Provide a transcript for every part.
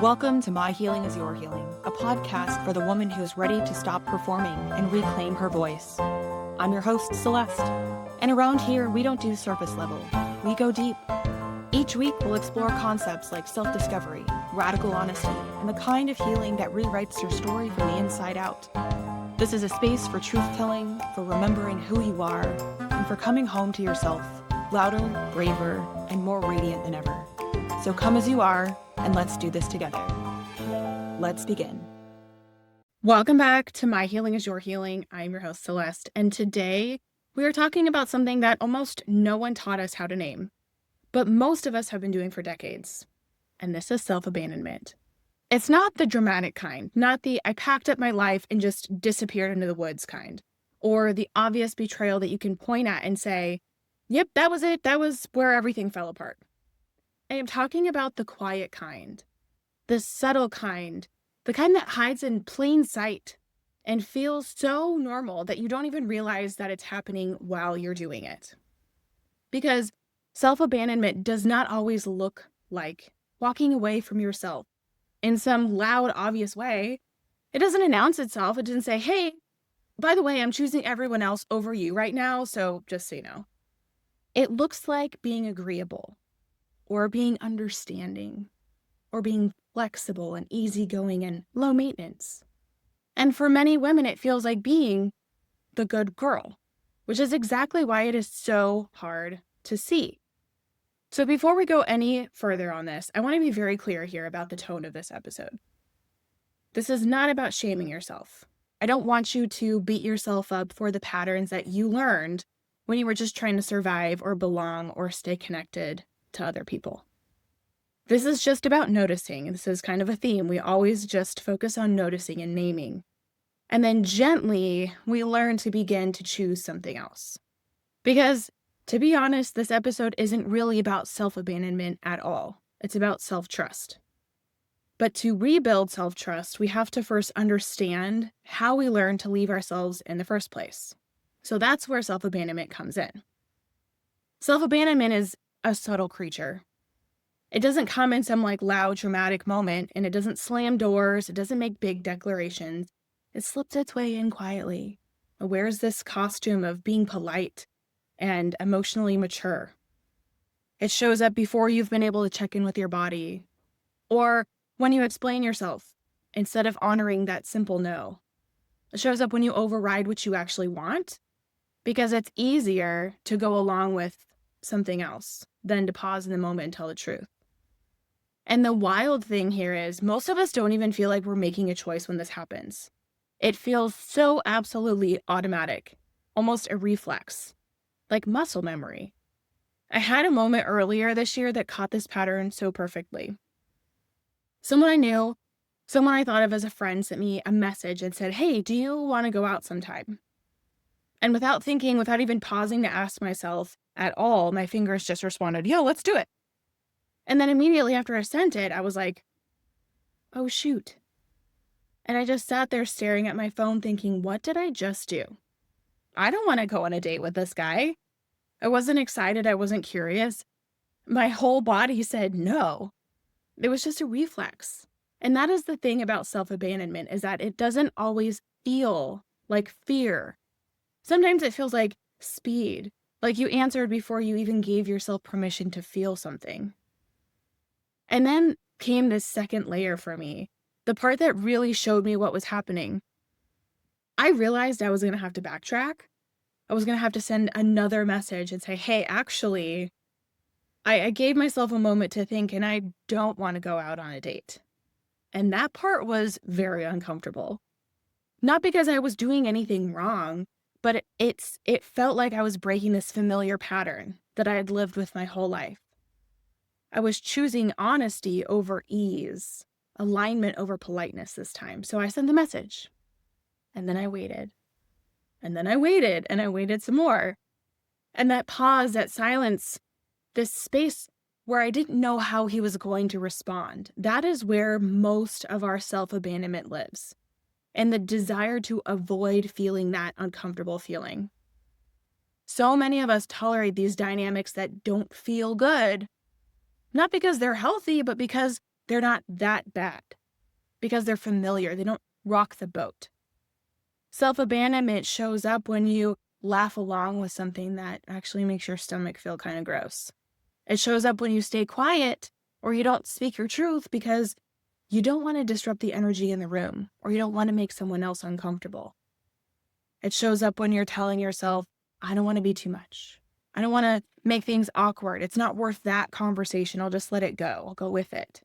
Welcome to My Healing is Your Healing, a podcast for the woman who is ready to stop performing and reclaim her voice. I'm your host, Celeste, and around here, we don't do surface level. We go deep. Each week, we'll explore concepts like self-discovery, radical honesty, and the kind of healing that rewrites your story from the inside out. This is a space for truth-telling, for remembering who you are, and for coming home to yourself, louder, braver, and more radiant than ever. So come as you are, and let's do this together. Let's begin. Welcome back to My Healing is Your Healing. I'm your host, Celeste, and today we are talking about something that almost no one taught us how to name, but most of us have been doing for decades, and this is self-abandonment. It's not the dramatic kind, not the I packed up my life and just disappeared into the woods kind, or the obvious betrayal that you can point at and say, yep, that was it, that was where everything fell apart. I am talking about the quiet kind, the subtle kind, the kind that hides in plain sight and feels so normal that you don't even realize that it's happening while you're doing it. Because self-abandonment does not always look like walking away from yourself in some loud, obvious way. It doesn't announce itself. It doesn't say, hey, by the way, I'm choosing everyone else over you right now, so just so you know. It looks like being agreeable, or being understanding, or being flexible and easygoing and low maintenance. And for many women, it feels like being the good girl, which is exactly why it is so hard to see. So before we go any further on this, I want to be very clear here about the tone of this episode. This is not about shaming yourself. I don't want you to beat yourself up for the patterns that you learned when you were just trying to survive or belong or stay connected to other people. This is just about noticing. This is kind of a theme. We always just focus on noticing and naming. And then gently, we learn to begin to choose something else. Because, to be honest, this episode isn't really about self-abandonment at all. It's about self-trust. But to rebuild self-trust, we have to first understand how we learn to leave ourselves in the first place. So that's where self-abandonment comes in. Self-abandonment is a subtle creature. It doesn't come in some loud dramatic moment, and it doesn't slam doors. It doesn't make big declarations. It slips its way in quietly. It wears this costume of being polite and emotionally mature. It shows up before you've been able to check in with your body, or when you explain yourself instead of honoring that simple no. It shows up when you override what you actually want, because it's easier to go along with something else than to pause in the moment and tell the truth. And the wild thing here is most of us don't even feel like we're making a choice when this happens. It feels so absolutely automatic, almost a reflex, like muscle memory. I had a moment earlier this year that caught this pattern so perfectly. Someone I knew, someone I thought of as a friend, sent me a message and said, hey, do you want to go out sometime? And without thinking, without even pausing to ask myself at all, my fingers just responded, yo, let's do it. And then immediately after I sent it, I was like, oh, shoot. And I just sat there staring at my phone thinking, what did I just do? I don't want to go on a date with this guy. I wasn't excited. I wasn't curious. My whole body said no. It was just a reflex. And that is the thing about self-abandonment, is that it doesn't always feel like fear. Sometimes it feels like speed, like you answered before you even gave yourself permission to feel something. And then came this second layer for me, the part that really showed me what was happening. I realized I was going to have to backtrack. I was going to have to send another message and say, hey, actually, I gave myself a moment to think, and I don't want to go out on a date. And that part was very uncomfortable. Not because I was doing anything wrong, but it felt like I was breaking this familiar pattern that I had lived with my whole life. I was choosing honesty over ease, alignment over politeness this time. So I sent the message, and then I waited, and then I waited, and I waited some more. And that pause, that silence, this space where I didn't know how he was going to respond, that is where most of our self-abandonment lives. And the desire to avoid feeling that uncomfortable feeling. So many of us tolerate these dynamics that don't feel good, not because they're healthy, but because they're not that bad because they're familiar. They don't rock the boat. Self-abandonment shows up when you laugh along with something that actually makes your stomach feel kind of gross. It shows up when you stay quiet or you don't speak your truth because you don't want to disrupt the energy in the room or you don't want to make someone else uncomfortable. It shows up when you're telling yourself, I don't want to be too much. I don't want to make things awkward. It's not worth that conversation. I'll just let it go. I'll go with it.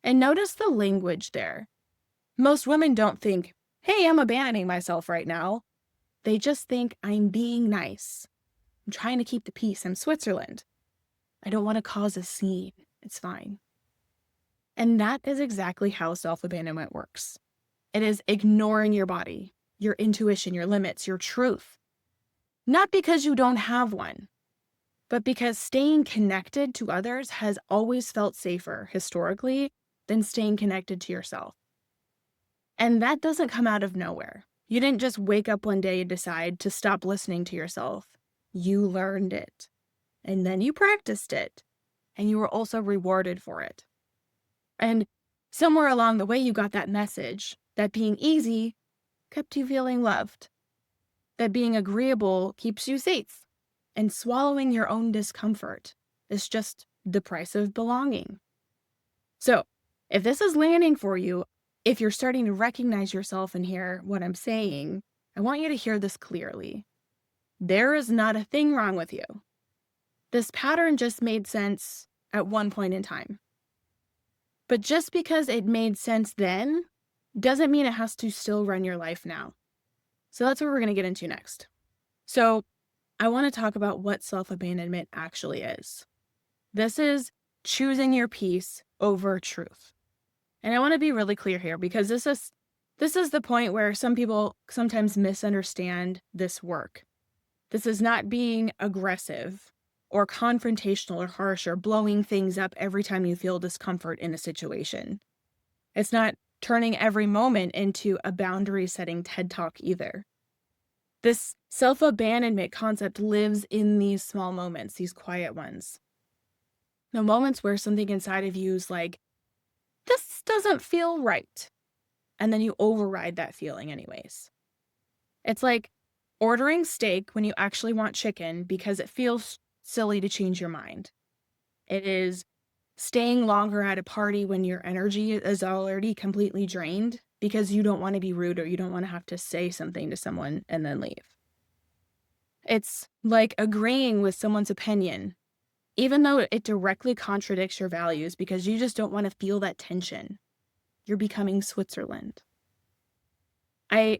And notice the language there. Most women don't think, hey, I'm abandoning myself right now. They just think I'm being nice. I'm trying to keep the peace. I'm Switzerland. I don't want to cause a scene. It's fine. And that is exactly how self-abandonment works. It is ignoring your body, your intuition, your limits, your truth. Not because you don't have one, but because staying connected to others has always felt safer historically than staying connected to yourself. And that doesn't come out of nowhere. You didn't just wake up one day and decide to stop listening to yourself. You learned it. And then you practiced it. And you were also rewarded for it. And somewhere along the way, you got that message that being easy kept you feeling loved. That being agreeable keeps you safe. And swallowing your own discomfort is just the price of belonging. So, if this is landing for you, if you're starting to recognize yourself and hear what I'm saying, I want you to hear this clearly. There is not a thing wrong with you. This pattern just made sense at one point in time. But just because it made sense then, doesn't mean it has to still run your life now. So that's what we're going to get into next. So I want to talk about what self-abandonment actually is. This is choosing your peace over truth. And I want to be really clear here because this is the point where some people sometimes misunderstand this work. This is not being aggressive or confrontational or harsh or blowing things up every time you feel discomfort in a situation. It's not turning every moment into a boundary-setting TED Talk either. This self-abandonment concept lives in these small moments, these quiet ones. The moments where something inside of you is like, this doesn't feel right. And then you override that feeling anyways. It's like ordering steak when you actually want chicken because it feels silly to change your mind. It is staying longer at a party when your energy is already completely drained because you don't want to be rude or you don't want to have to say something to someone and then leave. It's like agreeing with someone's opinion, even though it directly contradicts your values because you just don't want to feel that tension. You're becoming Switzerland.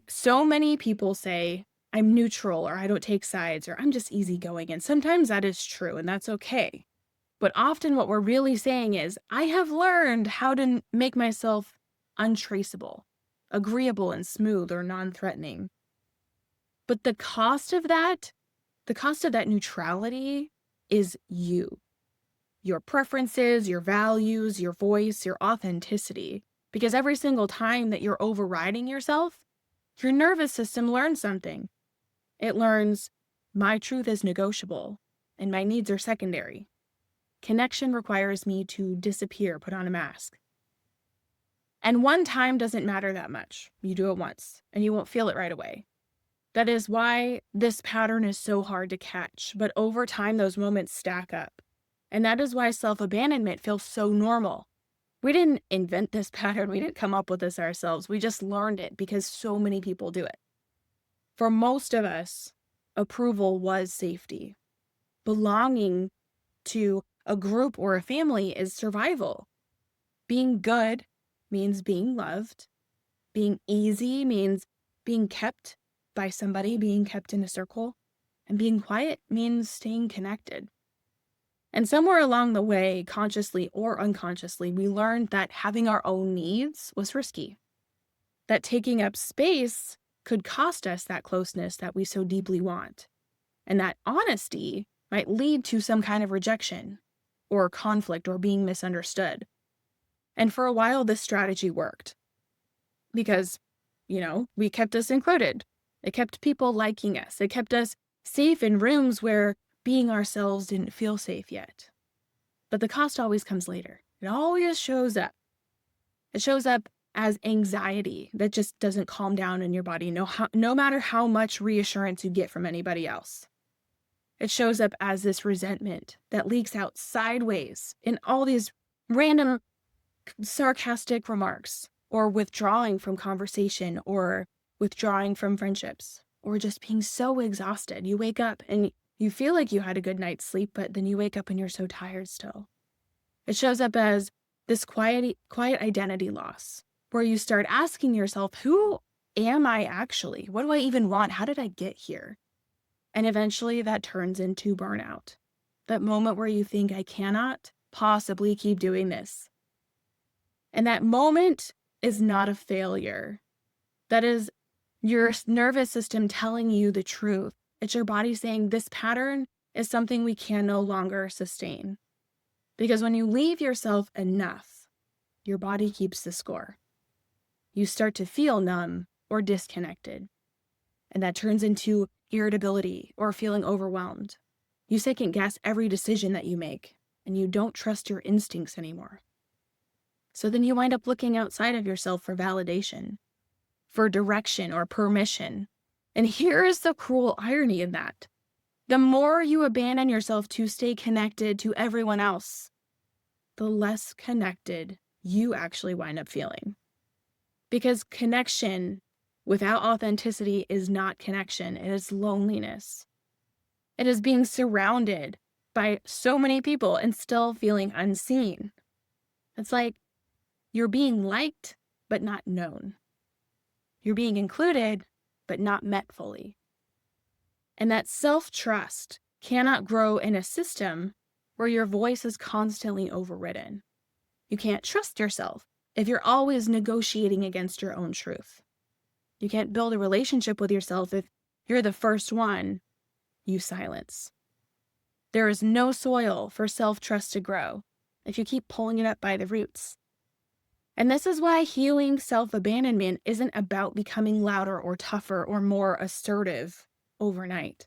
So many people say, I'm neutral or I don't take sides or I'm just easygoing. And sometimes that is true and that's okay. But often what we're really saying is, I have learned how to make myself untraceable, agreeable and smooth or non-threatening. But the cost of that neutrality is you. Your preferences, your values, your voice, your authenticity. Because every single time that you're overriding yourself, your nervous system learns something. It learns, my truth is negotiable and my needs are secondary. Connection requires me to disappear, put on a mask. And one time doesn't matter that much. You do it once and you won't feel it right away. That is why this pattern is so hard to catch, but over time those moments stack up. And that is why self-abandonment feels so normal. We didn't invent this pattern. We didn't come up with this ourselves. We just learned it because so many people do it. For most of us, approval was safety. Belonging to a group or a family is survival. Being good means being loved. Being easy means being kept by somebody, being kept in a circle. And being quiet means staying connected. And somewhere along the way, consciously or unconsciously, we learned that having our own needs was risky. That taking up space could cost us that closeness that we so deeply want. And that honesty might lead to some kind of rejection or conflict or being misunderstood. And for a while, this strategy worked because, we kept us included. It kept people liking us. It kept us safe in rooms where being ourselves didn't feel safe yet. But the cost always comes later. It always shows up. It shows up as anxiety that just doesn't calm down in your body, no matter how much reassurance you get from anybody else. It shows up as this resentment that leaks out sideways in all these random sarcastic remarks, or withdrawing from conversation, or withdrawing from friendships, or just being so exhausted. You wake up and you feel like you had a good night's sleep, but then you wake up and you're so tired still. It shows up as this quiet identity loss, where you start asking yourself, who am I actually? What do I even want? How did I get here? And eventually that turns into burnout. That moment where you think, I cannot possibly keep doing this. And that moment is not a failure. That is your nervous system telling you the truth. It's your body saying this pattern is something we can no longer sustain. Because when you leave yourself enough, your body keeps the score. You start to feel numb or disconnected. And that turns into irritability or feeling overwhelmed. You second guess every decision that you make, and you don't trust your instincts anymore. So then you wind up looking outside of yourself for validation, for direction or permission. And here is the cruel irony in that. The more you abandon yourself to stay connected to everyone else, the less connected you actually wind up feeling. Because connection without authenticity is not connection. It is loneliness. It is being surrounded by so many people and still feeling unseen. It's like you're being liked, but not known. You're being included, but not met fully. And that self-trust cannot grow in a system where your voice is constantly overridden. You can't trust yourself if you're always negotiating against your own truth. You can't build a relationship with yourself if you're the first one you silence. There is no soil for self-trust to grow if you keep pulling it up by the roots. And this is why healing self-abandonment isn't about becoming louder or tougher or more assertive overnight.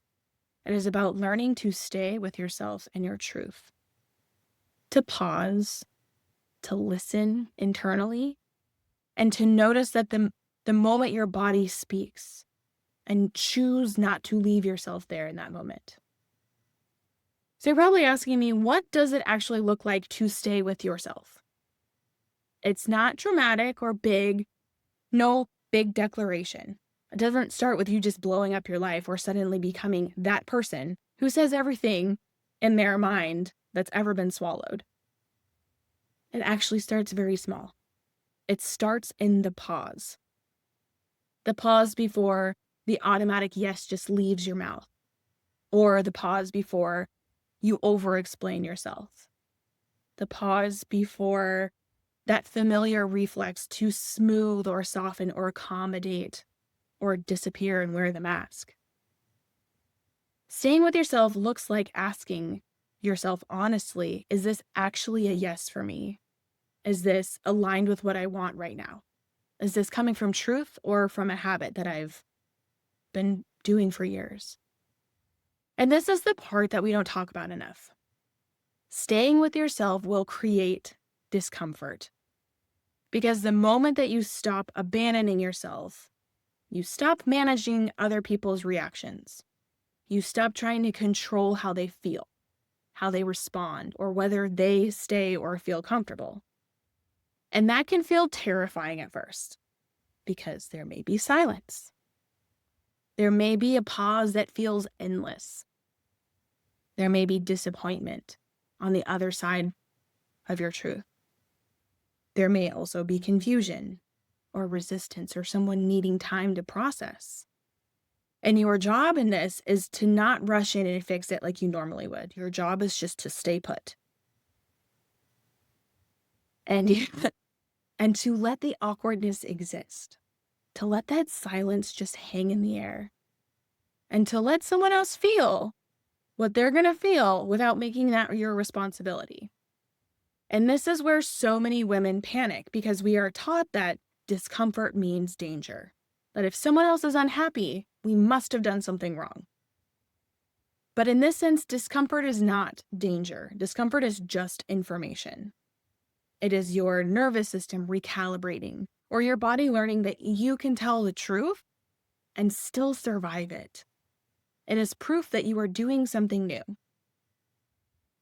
It is about learning to stay with yourself and your truth. To pause, to listen internally, and to notice that the moment your body speaks, and choose not to leave yourself there in that moment. So you're probably asking me, what does it actually look like to stay with yourself? It's not dramatic or big, no big declaration. It doesn't start with you just blowing up your life or suddenly becoming that person who says everything in their mind that's ever been swallowed. It actually starts very small. It starts in the pause. The pause before the automatic yes just leaves your mouth, or the pause before you over-explain yourself. The pause before that familiar reflex to smooth or soften or accommodate or disappear and wear the mask. Staying with yourself looks like asking yourself honestly, is this actually a yes for me? Is this aligned with what I want right now? Is this coming from truth or from a habit that I've been doing for years? And this is the part that we don't talk about enough. Staying with yourself will create discomfort. Because the moment that you stop abandoning yourself, you stop managing other people's reactions. You stop trying to control how they feel, how they respond, or whether they stay or feel comfortable. And that can feel terrifying at first, because there may be silence. There may be a pause that feels endless. There may be disappointment on the other side of your truth. There may also be confusion or resistance or someone needing time to process. And your job in this is to not rush in and fix it like you normally would. Your job is just to stay put. And, and to let the awkwardness exist. To let that silence just hang in the air. And to let someone else feel what they're going to feel without making that your responsibility. And this is where so many women panic, because we are taught that discomfort means danger. That if someone else is unhappy, we must have done something wrong. But in this sense, discomfort is not danger. Discomfort is just information. It is your nervous system recalibrating, or your body learning that you can tell the truth and still survive it. It is proof that you are doing something new.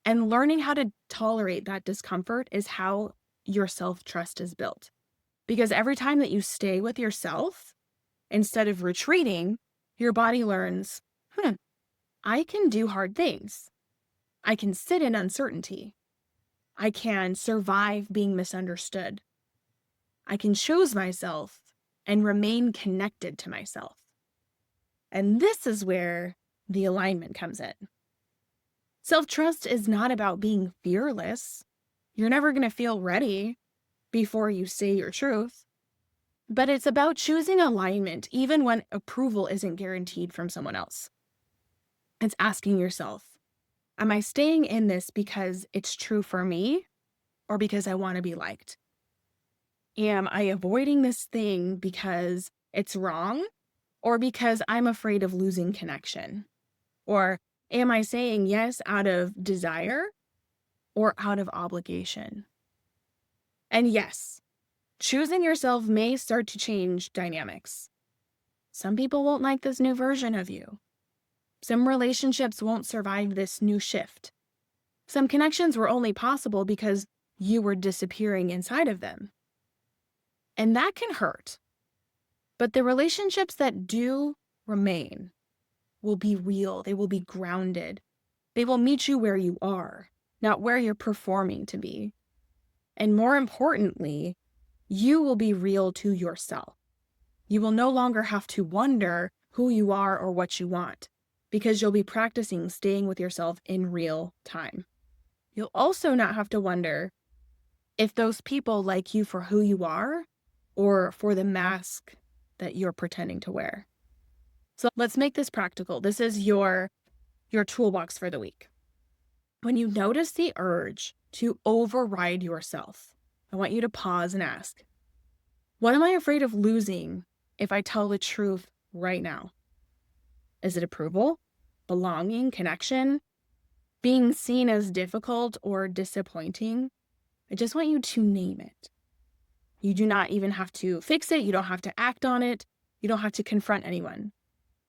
And learning how to tolerate that discomfort is how your self-trust is built. Because every time that you stay with yourself, instead of retreating, your body learns, I can do hard things. I can sit in uncertainty. I can survive being misunderstood. I can choose myself and remain connected to myself. And this is where the alignment comes in. Self-trust is not about being fearless. You're never going to feel ready before you say your truth. But it's about choosing alignment even when approval isn't guaranteed from someone else. It's asking yourself, am I staying in this because it's true for me or because I want to be liked? Am I avoiding this thing because it's wrong or because I'm afraid of losing connection? Or am I saying yes out of desire or out of obligation? And yes, choosing yourself may start to change dynamics. Some people won't like this new version of you. Some relationships won't survive this new shift. Some connections were only possible because you were disappearing inside of them. And that can hurt. But the relationships that do remain will be real. They will be grounded. They will meet you where you are, not where you're performing to be. And more importantly, you will be real to yourself. You will no longer have to wonder who you are or what you want, because you'll be practicing staying with yourself in real time. You'll also not have to wonder if those people like you for who you are or for the mask that you're pretending to wear. So let's make this practical. This is your toolbox for the week. When you notice the urge to override yourself, I want you to pause and ask, what am I afraid of losing if I tell the truth right now? Is it approval, belonging, connection, being seen as difficult or disappointing? I just want you to name it. You do not even have to fix it. You don't have to act on it. You don't have to confront anyone.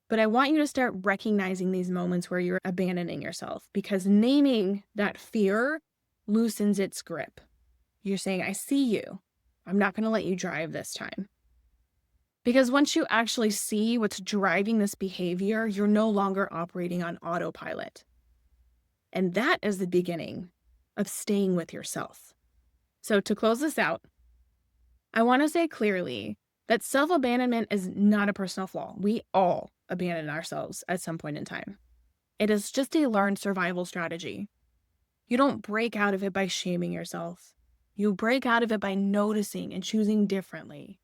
But I want you to start recognizing these moments where you're abandoning yourself, because naming that fear loosens its grip. You're saying, I see you. I'm not going to let you drive this time. Because once you actually see what's driving this behavior, you're no longer operating on autopilot. And that is the beginning of staying with yourself. So to close this out, I want to say clearly that self-abandonment is not a personal flaw. We all abandon ourselves at some point in time. It is just a learned survival strategy. You don't break out of it by shaming yourself. You break out of it by noticing and choosing differently.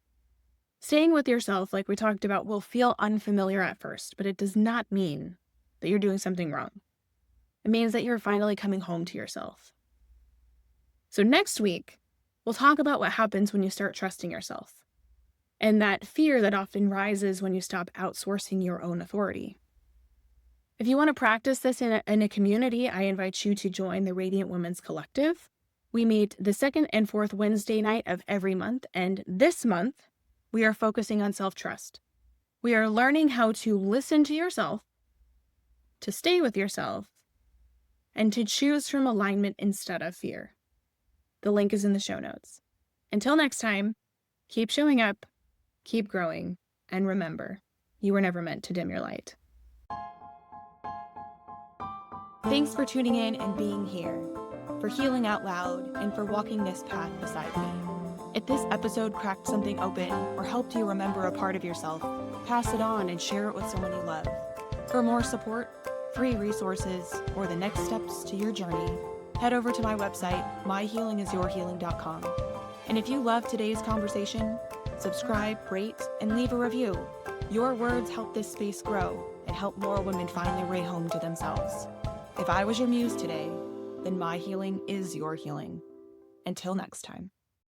Staying with yourself, like we talked about, will feel unfamiliar at first, but it does not mean that you're doing something wrong. It means that you're finally coming home to yourself. So next week, we'll talk about what happens when you start trusting yourself, and that fear that often rises when you stop outsourcing your own authority. If you want to practice this in a community, I invite you to join the Radiant Women's Collective. We meet the second and fourth Wednesday night of every month, and this month, we are focusing on self-trust. We are learning how to listen to yourself, to stay with yourself, and to choose from alignment instead of fear. The link is in the show notes. Until next time, keep showing up, keep growing, and remember, you were never meant to dim your light. Thanks for tuning in and being here, for healing out loud, and for walking this path beside me. If this episode cracked something open or helped you remember a part of yourself, pass it on and share it with someone you love. For more support, free resources, or the next steps to your journey, head over to my website, myhealingisyourhealing.com. And if you loved today's conversation, subscribe, rate, and leave a review. Your words help this space grow and help more women find their way home to themselves. If I was your muse today, then my healing is your healing. Until next time.